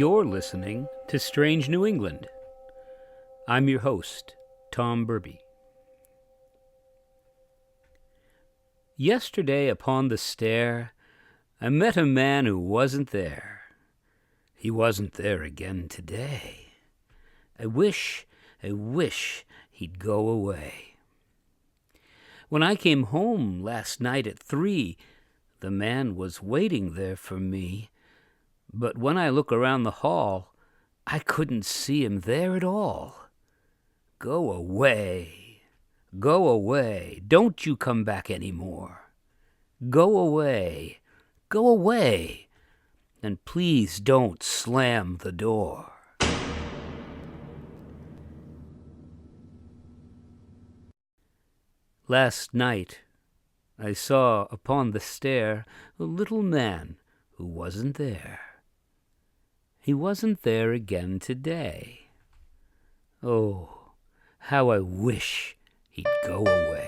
You're listening to Strange New England. I'm your host, Tom Burby. Yesterday upon the stair, I met a man who wasn't there. He wasn't there again today. I wish he'd go away. When I came home last night at 3, the man was waiting there for me. But when I look around the hall, I couldn't see him there at all. Go away. Go away. Don't you come back any more. Go away. Go away. And please don't slam the door. Last night, I saw upon the stair a little man who wasn't there. He wasn't there again today. Oh, how I wish he'd go away.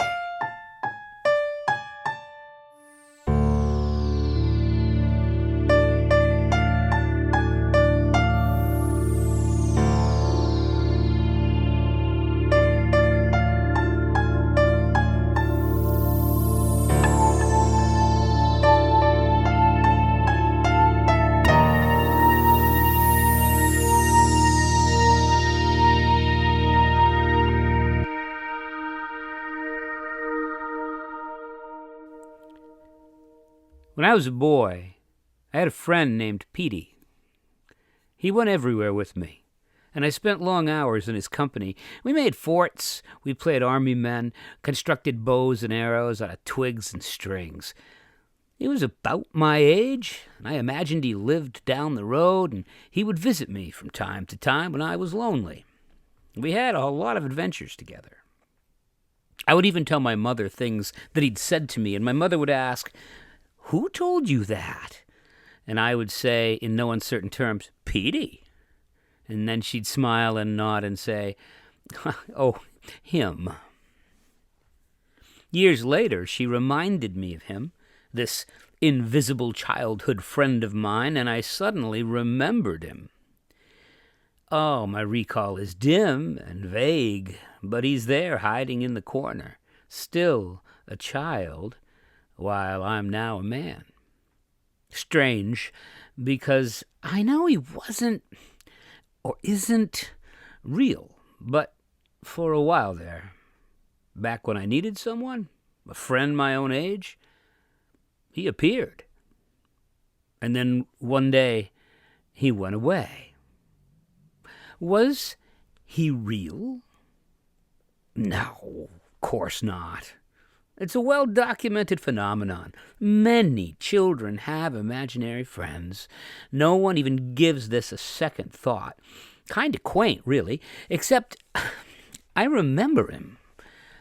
When I was a boy, I had a friend named Petey. He went everywhere with me, and I spent long hours in his company. We made forts, we played army men, constructed bows and arrows out of twigs and strings. He was about my age, and I imagined he lived down the road, and he would visit me from time to time when I was lonely. We had a lot of adventures together. I would even tell my mother things that he'd said to me, and my mother would ask, "Who told you that?" And I would say, in no uncertain terms, "Petey." And then she'd smile and nod and say, "Oh, him." Years later, she reminded me of him, this invisible childhood friend of mine, and I suddenly remembered him. Oh, my recall is dim and vague, but he's there hiding in the corner, still a child, while I'm now a man. Strange, because I know he wasn't or isn't real, but for a while there, back when I needed someone, a friend my own age, he appeared. And then one day, he went away. Was he real? No, of course not. It's a well-documented phenomenon. Many children have imaginary friends. No one even gives this a second thought. Kind of quaint, really, except I remember him.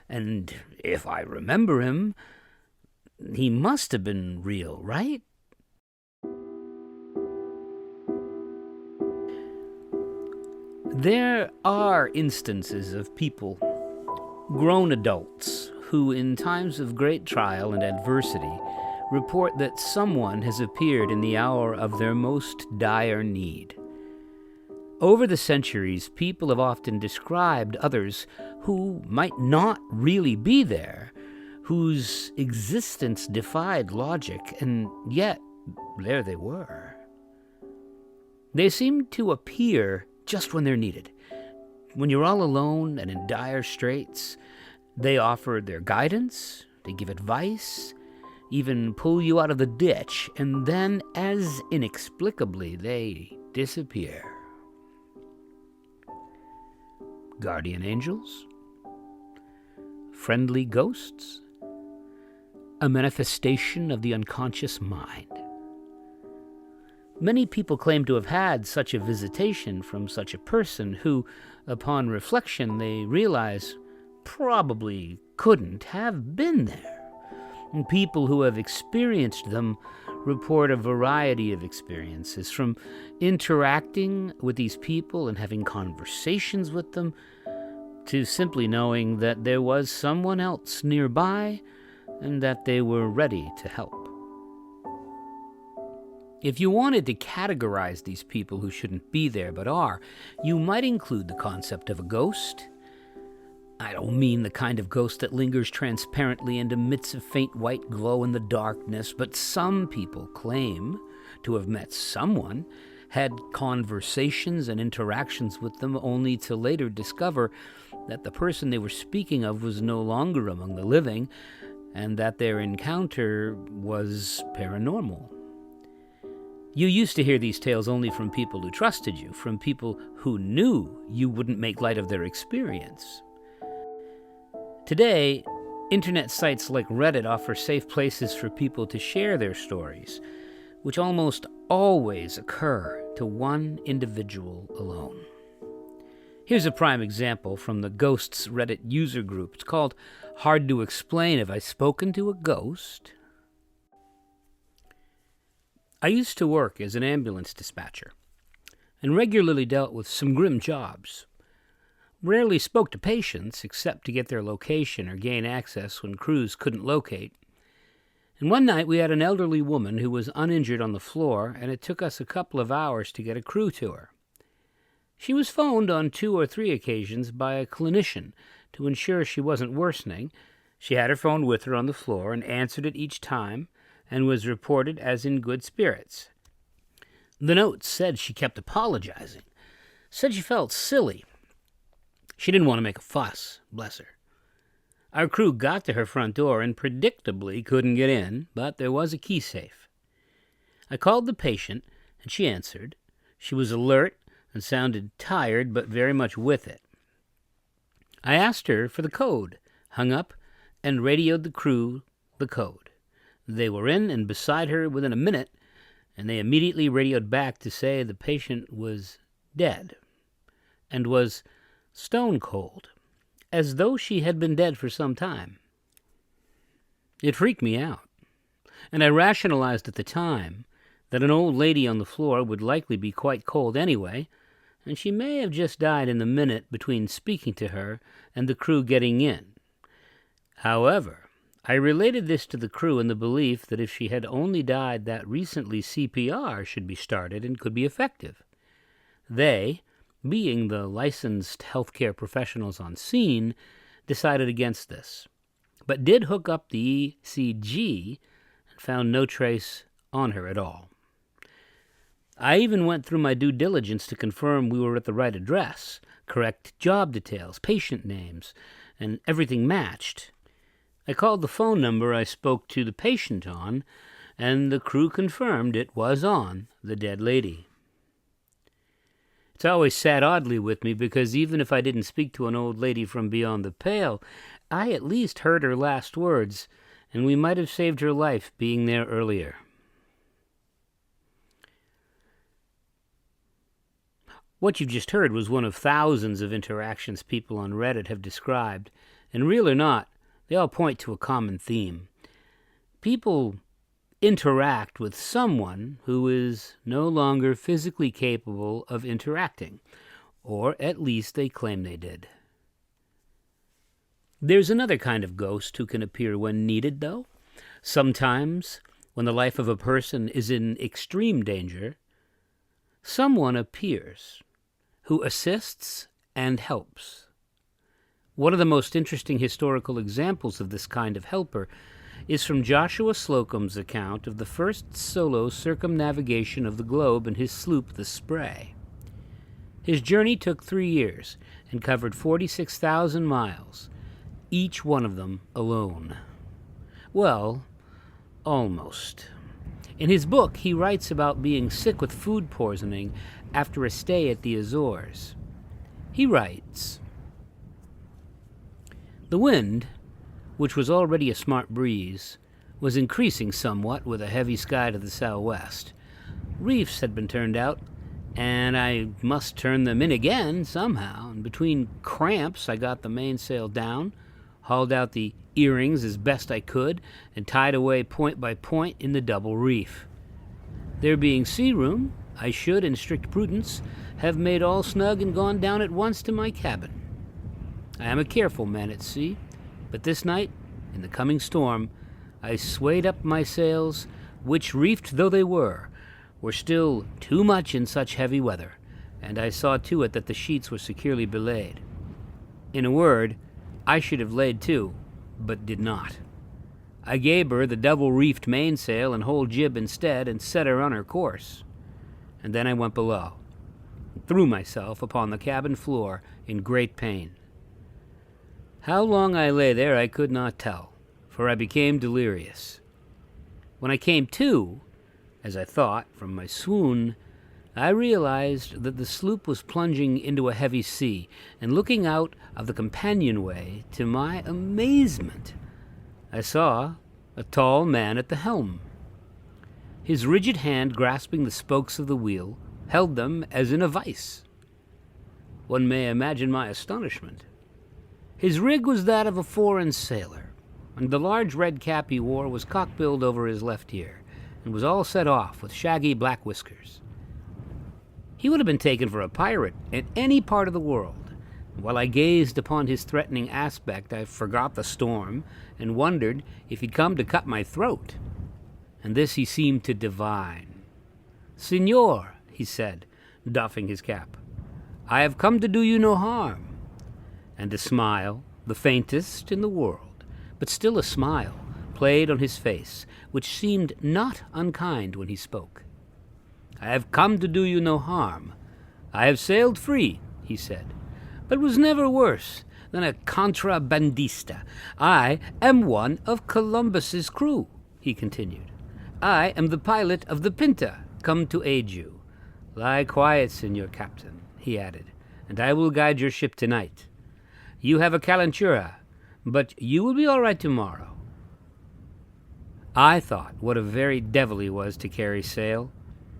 And if I remember him, he must have been real, right? There are instances of people, grown adults, who in times of great trial and adversity report that someone has appeared in the hour of their most dire need. Over the centuries, people have often described others who might not really be there, whose existence defied logic, and yet there they were. They seemed to appear just when they're needed. When you're all alone and in dire straits, they offered their guidance, they give advice, even pull you out of the ditch, and then, as inexplicably, they disappear. Guardian angels? Friendly ghosts? A manifestation of the unconscious mind? Many people claim to have had such a visitation from such a person who, upon reflection, they realize probably couldn't have been there. And people who have experienced them report a variety of experiences, from interacting with these people and having conversations with them, to simply knowing that there was someone else nearby and that they were ready to help. If you wanted to categorize these people who shouldn't be there but are, you might include the concept of a ghost. I don't mean the kind of ghost that lingers transparently and emits a faint white glow in the darkness, but some people claim to have met someone, had conversations and interactions with them, only to later discover that the person they were speaking of was no longer among the living, and that their encounter was paranormal. You used to hear these tales only from people who trusted you, from people who knew you wouldn't make light of their experience. Today, internet sites like Reddit offer safe places for people to share their stories, which almost always occur to one individual alone. Here's a prime example from the Ghosts Reddit user group. It's called Hard to Explain. Have I spoken to a ghost? I used to work as an ambulance dispatcher and regularly dealt with some grim jobs. Rarely spoke to patients except to get their location or gain access when crews couldn't locate. And one night we had an elderly woman who was uninjured on the floor, and it took us a couple of hours to get a crew to her. She was phoned on 2 or 3 occasions by a clinician to ensure she wasn't worsening. She had her phone with her on the floor and answered it each time, and was reported as in good spirits. The notes said she kept apologizing, said she felt silly. She didn't want to make a fuss, bless her. Our crew got to her front door and predictably couldn't get in, but there was a key safe. I called the patient, and she answered. She was alert and sounded tired, but very much with it. I asked her for the code, hung up, and radioed the crew the code. They were in and beside her within a minute, and they immediately radioed back to say the patient was dead and was stone cold, as though she had been dead for some time. It freaked me out, and I rationalized at the time that an old lady on the floor would likely be quite cold anyway, and she may have just died in the minute between speaking to her and the crew getting in. However, I related this to the crew in the belief that if she had only died that recently, CPR should be started and could be effective. They, being the licensed healthcare professionals on scene, decided against this, but did hook up the ECG and found no trace on her at all. I even went through my due diligence to confirm we were at the right address, correct job details, patient names, and everything matched. I called the phone number I spoke to the patient on, and the crew confirmed it was on the dead lady. It's always sat oddly with me because even if I didn't speak to an old lady from beyond the pale, I at least heard her last words, and we might have saved her life being there earlier. What you just heard was one of thousands of interactions people on Reddit have described, and real or not, they all point to a common theme. People interact with someone who is no longer physically capable of interacting, or at least they claim they did. There's another kind of ghost who can appear when needed, though. Sometimes, when the life of a person is in extreme danger, someone appears who assists and helps. One of the most interesting historical examples of this kind of helper is from Joshua Slocum's account of the first solo circumnavigation of the globe in his sloop, the Spray. His journey took 3 years and covered 46,000 miles, each one of them alone. Well, almost. In his book, he writes about being sick with food poisoning after a stay at the Azores. He writes, "The wind, which was already a smart breeze, was increasing somewhat with a heavy sky to the southwest. Reefs had been turned out, and I must turn them in again somehow, and between cramps I got the mainsail down, hauled out the earrings as best I could, and tied away point by point in the double reef. There being sea room, I should, in strict prudence, have made all snug and gone down at once to my cabin. I am a careful man at sea, but this night, in the coming storm, I swayed up my sails, which, reefed though they were were still too much in such heavy weather, and I saw to it that the sheets were securely belayed. In a word, I should have laid to, but did not. I gave her the double-reefed mainsail and whole jib instead, and set her on her course. And then I went below, and threw myself upon the cabin floor in great pain. How long I lay there I could not tell, for I became delirious. When I came to, as I thought, from my swoon, I realized that the sloop was plunging into a heavy sea, and looking out of the companionway, to my amazement, I saw a tall man at the helm. His rigid hand grasping the spokes of the wheel held them as in a vice. One may imagine my astonishment. His rig was that of a foreign sailor, and the large red cap he wore was cock-billed over his left ear, and was all set off with shaggy black whiskers. He would have been taken for a pirate in any part of the world. While I gazed upon his threatening aspect, I forgot the storm, and wondered if he'd come to cut my throat. And this he seemed to divine. "Signor," he said, doffing his cap, "I have come to do you no harm." And a smile, the faintest in the world, but still a smile, played on his face, which seemed not unkind when he spoke. "I have come to do you no harm. I have sailed free," he said, "but was never worse than a contrabandista. I am one of Columbus's crew," he continued. "I am the pilot of the Pinta, come to aid you. Lie quiet, Senor Captain," he added, "and I will guide your ship tonight. You have a calentura, but you will be all right tomorrow." I thought what a very devil he was to carry sail.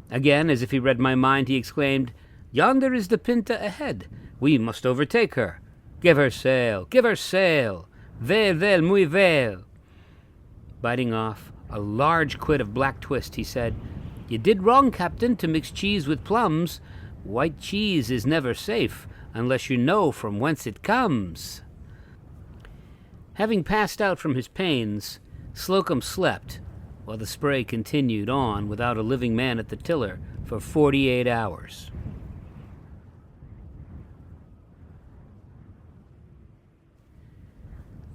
Again, as if he read my mind, he exclaimed, "Yonder is the Pinta ahead. We must overtake her. Give her sail, give her sail. Vel, muy vel." Biting off a large quid of black twist, he said, "You did wrong, Captain, to mix cheese with plums. White cheese is never safe, unless you know from whence it comes." Having passed out from his pains, Slocum slept, while the Spray continued on without a living man at the tiller for 48 hours.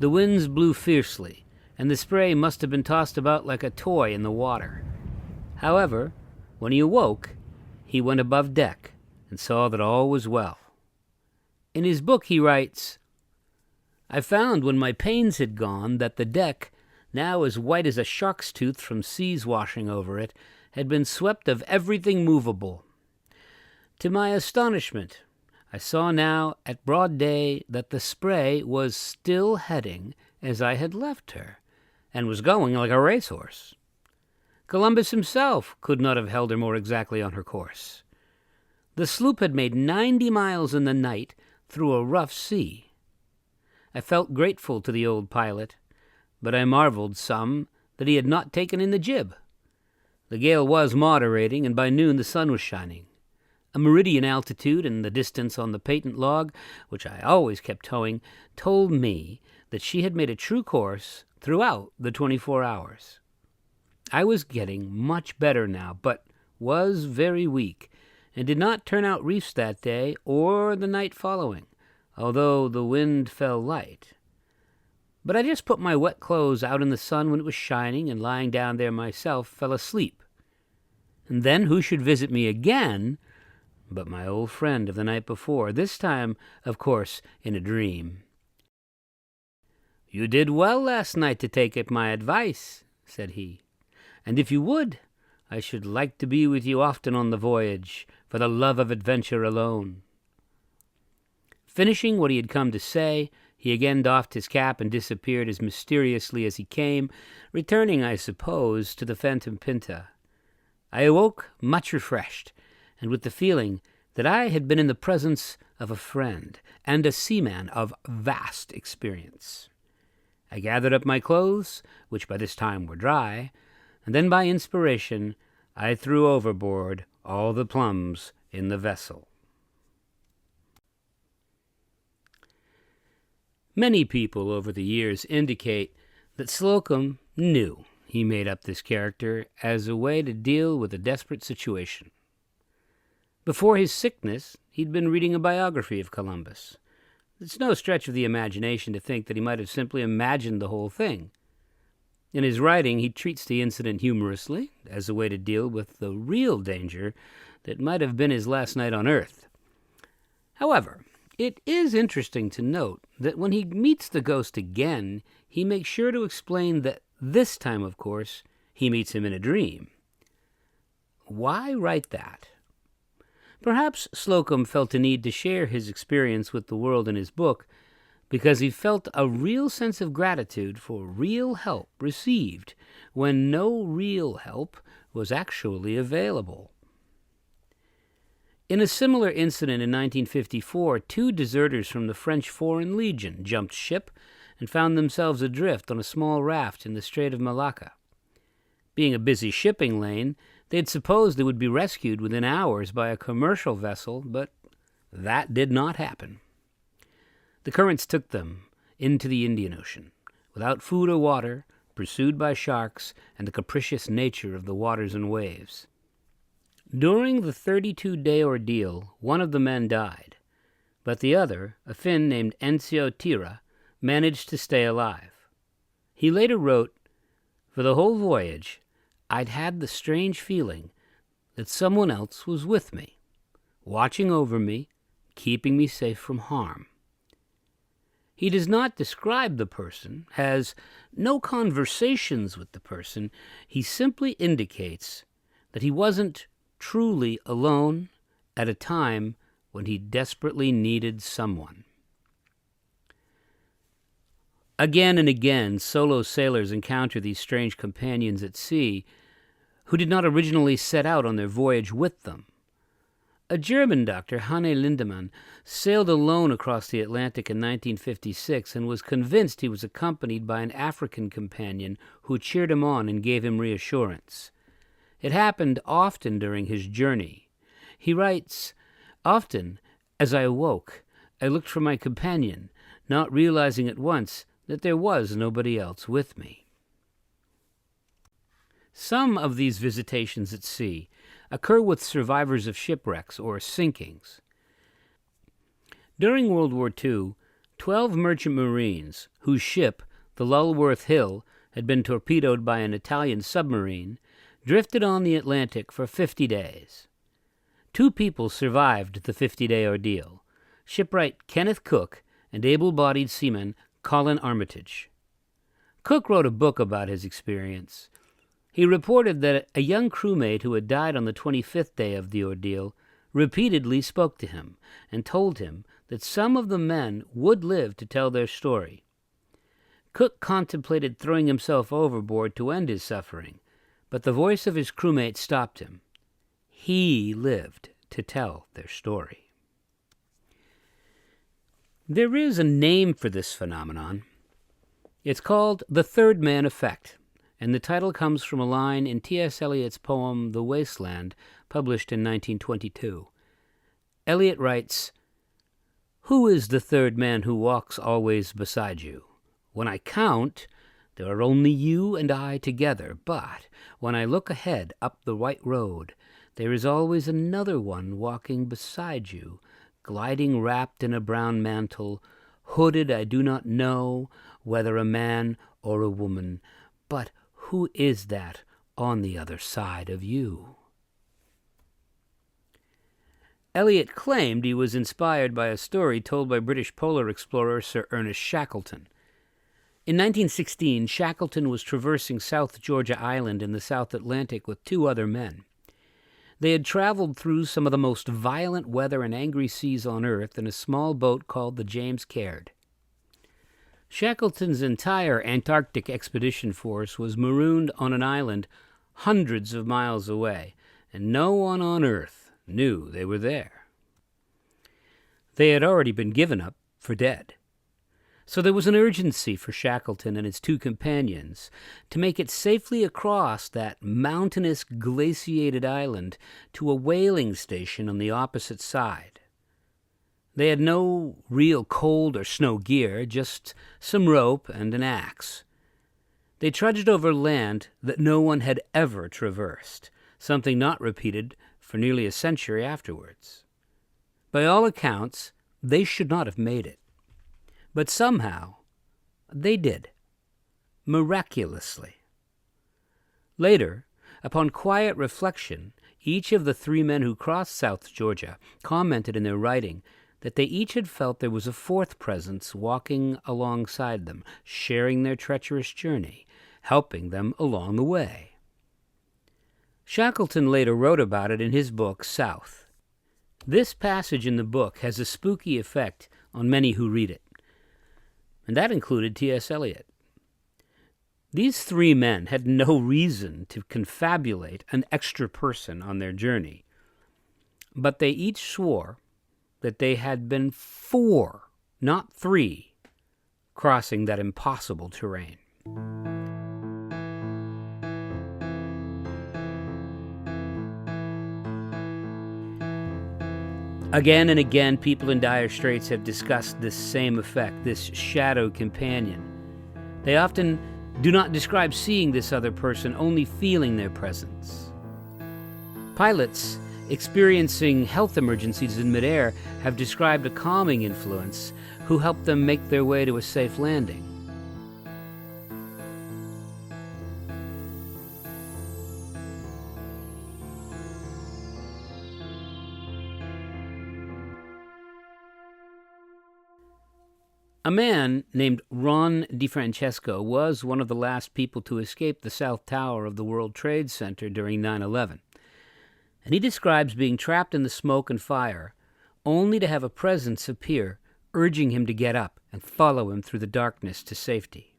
The winds blew fiercely, and the Spray must have been tossed about like a toy in the water. However, when he awoke, he went above deck and saw that all was well. In his book he writes, "I found when my pains had gone that the deck, now as white as a shark's tooth from seas washing over it, had been swept of everything movable. To my astonishment, I saw now at broad day that the Spray was still heading as I had left her, and was going like a racehorse. Columbus himself could not have held her more exactly on her course. The sloop had made 90 miles in the night through a rough sea. I felt grateful to the old pilot, but I marveled some that he had not taken in the jib. The gale was moderating, and by noon the sun was shining. A meridian altitude and the distance on the patent log, which I always kept towing, told me that she had made a true course throughout the 24 hours. I was getting much better now, but was very weak, and did not turn out reefs that day or the night following, although the wind fell light. But I just put my wet clothes out in the sun when it was shining, and lying down there myself, fell asleep. And then who should visit me again but my old friend of the night before, this time, of course, in a dream. "You did well last night to take at my advice," said he, "and if you would, I should like to be with you often on the voyage, for the love of adventure alone." Finishing what he had come to say, he again doffed his cap and disappeared as mysteriously as he came, returning, I suppose, to the Phantom Pinta. I awoke much refreshed, and with the feeling that I had been in the presence of a friend and a seaman of vast experience. I gathered up my clothes, which by this time were dry, and then by inspiration I threw overboard all the plums in the vessel. Many people over the years indicate that Slocum knew he made up this character as a way to deal with a desperate situation. Before his sickness, he'd been reading a biography of Columbus. It's no stretch of the imagination to think that he might have simply imagined the whole thing. In his writing, he treats the incident humorously, as a way to deal with the real danger that might have been his last night on Earth. However, it is interesting to note that when he meets the ghost again, he makes sure to explain that this time, of course, he meets him in a dream. Why write that? Perhaps Slocum felt a need to share his experience with the world in his book because he felt a real sense of gratitude for real help received when no real help was actually available. In a similar incident in 1954, 2 deserters from the French Foreign Legion jumped ship and found themselves adrift on a small raft in the Strait of Malacca. Being a busy shipping lane, they'd supposed they would be rescued within hours by a commercial vessel, but that did not happen. The currents took them into the Indian Ocean, without food or water, pursued by sharks and the capricious nature of the waters and waves. During the 32-day ordeal, one of the men died, but the other, a Finn named Enzio Tira, managed to stay alive. He later wrote, "For the whole voyage, I'd had the strange feeling that someone else was with me, watching over me, keeping me safe from harm." He does not describe the person, has no conversations with the person. He simply indicates that he wasn't truly alone at a time when he desperately needed someone. Again and again, solo sailors encounter these strange companions at sea who did not originally set out on their voyage with them. A German doctor, Hanne Lindemann, sailed alone across the Atlantic in 1956 and was convinced he was accompanied by an African companion who cheered him on and gave him reassurance. It happened often during his journey. He writes, "Often, as I awoke, I looked for my companion, not realizing at once that there was nobody else with me." Some of these visitations at sea occur with survivors of shipwrecks or sinkings. During World War II, 12 merchant marines, whose ship, the Lulworth Hill, had been torpedoed by an Italian submarine, drifted on the Atlantic for 50 days. 2 people survived the 50-day ordeal, shipwright Kenneth Cook and able-bodied seaman Colin Armitage. Cook wrote a book about his experience. He reported that a young crewmate who had died on the 25th day of the ordeal repeatedly spoke to him and told him that some of the men would live to tell their story. Cook contemplated throwing himself overboard to end his suffering, but the voice of his crewmate stopped him. He lived to tell their story. There is a name for this phenomenon. It's called the third man effect, and the title comes from a line in T.S. Eliot's poem The Waste Land, published in 1922. Eliot writes, "Who is the third man who walks always beside you? When I count, there are only you and I together, but when I look ahead up the white road, there is always another one walking beside you, gliding wrapped in a brown mantle, hooded I do not know whether a man or a woman, but who is that on the other side of you?" Eliot claimed he was inspired by a story told by British polar explorer Sir Ernest Shackleton. In 1916, Shackleton was traversing South Georgia Island in the South Atlantic with 2 other men. They had traveled through some of the most violent weather and angry seas on Earth in a small boat called the James Caird. Shackleton's entire Antarctic expedition force was marooned on an island hundreds of miles away, and no one on Earth knew they were there. They had already been given up for dead. So there was an urgency for Shackleton and his 2 companions to make it safely across that mountainous, glaciated island to a whaling station on the opposite side. They had no real cold or snow gear, just some rope and an axe. They trudged over land that no one had ever traversed, something not repeated for nearly a century afterwards. By all accounts, they should not have made it. But somehow, they did, miraculously. Later, upon quiet reflection, each of the 3 men who crossed South Georgia commented in their writing that they each had felt there was a 4th presence walking alongside them, sharing their treacherous journey, helping them along the way. Shackleton later wrote about it in his book, South. This passage in the book has a spooky effect on many who read it, and that included T.S. Eliot. These 3 men had no reason to confabulate an extra person on their journey, but they each swore that they had been 4, not 3, crossing that impossible terrain. Again and again, people in dire straits have discussed this same effect, this shadow companion. They often do not describe seeing this other person, only feeling their presence. Pilots experiencing health emergencies in midair have described a calming influence who helped them make their way to a safe landing. A man named Ron DiFrancesco was one of the last people to escape the South Tower of the World Trade Center during 9/11. And he describes being trapped in the smoke and fire, only to have a presence appear, urging him to get up and follow him through the darkness to safety.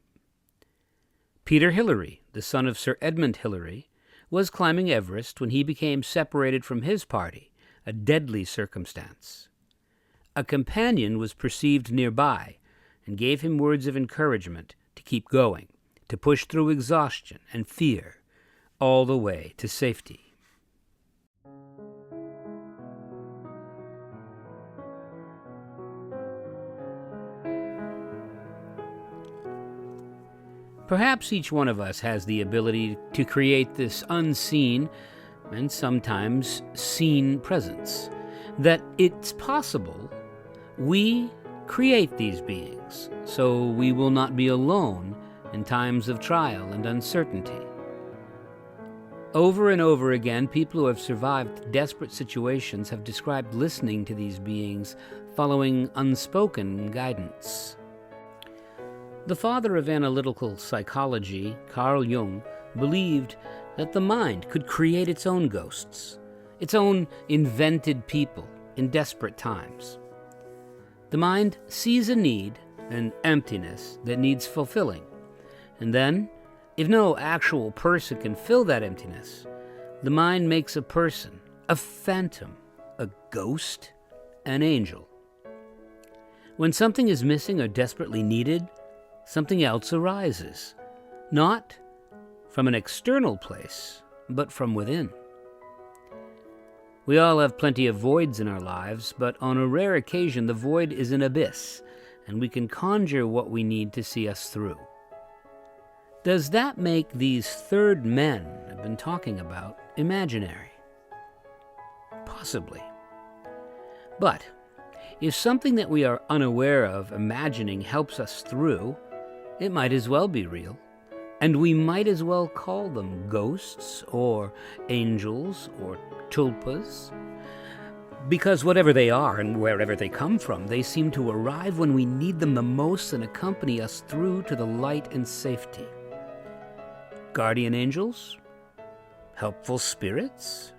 Peter Hillary, the son of Sir Edmund Hillary, was climbing Everest when he became separated from his party, a deadly circumstance. A companion was perceived nearby and gave him words of encouragement to keep going, to push through exhaustion and fear, all the way to safety. Perhaps each one of us has the ability to create this unseen and sometimes seen presence, that it's possible we create these beings, so we will not be alone in times of trial and uncertainty. Over and over again, people who have survived desperate situations have described listening to these beings following unspoken guidance. The father of analytical psychology, Carl Jung, believed that the mind could create its own ghosts, its own invented people in desperate times. The mind sees a need, an emptiness that needs fulfilling, and then, if no actual person can fill that emptiness, the mind makes a person, a phantom, a ghost, an angel. When something is missing or desperately needed, something else arises, not from an external place, but from within. We all have plenty of voids in our lives, but on a rare occasion the void is an abyss, and we can conjure what we need to see us through. Does that make these 3rd men I've been talking about imaginary? Possibly. But if something that we are unaware of imagining helps us through, it might as well be real. And we might as well call them ghosts or angels or tulpas, because whatever they are and wherever they come from, they seem to arrive when we need them the most and accompany us through to the light and safety. Guardian angels? Helpful spirits?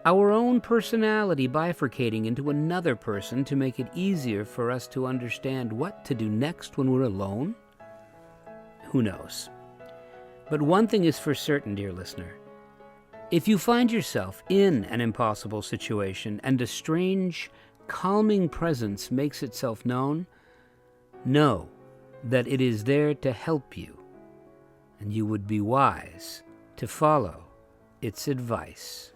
Our own personality bifurcating into another person to make it easier for us to understand what to do next when we're alone? Who knows? But one thing is for certain, dear listener. If you find yourself in an impossible situation and a strange, calming presence makes itself known, know that it is there to help you, and you would be wise to follow its advice.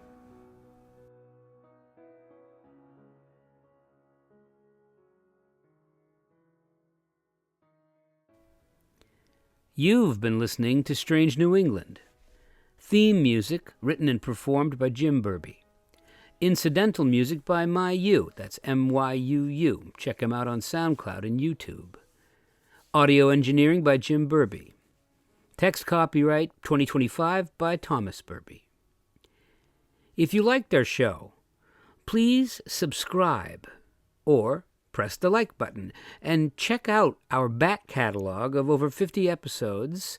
You've been listening to Strange New England. Theme music written and performed by Jim Burby. Incidental music by MyU, that's MYUU. Check him out on SoundCloud and YouTube. Audio engineering by Jim Burby. Text copyright 2025 by Thomas Burby. If you liked our show, please subscribe or press the like button and check out our back catalog of over 50 episodes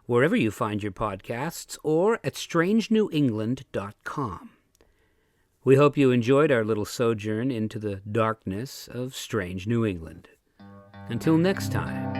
wherever you find your podcasts or at strangenewengland.com. We hope you enjoyed our little sojourn into the darkness of strange New England. Until next time.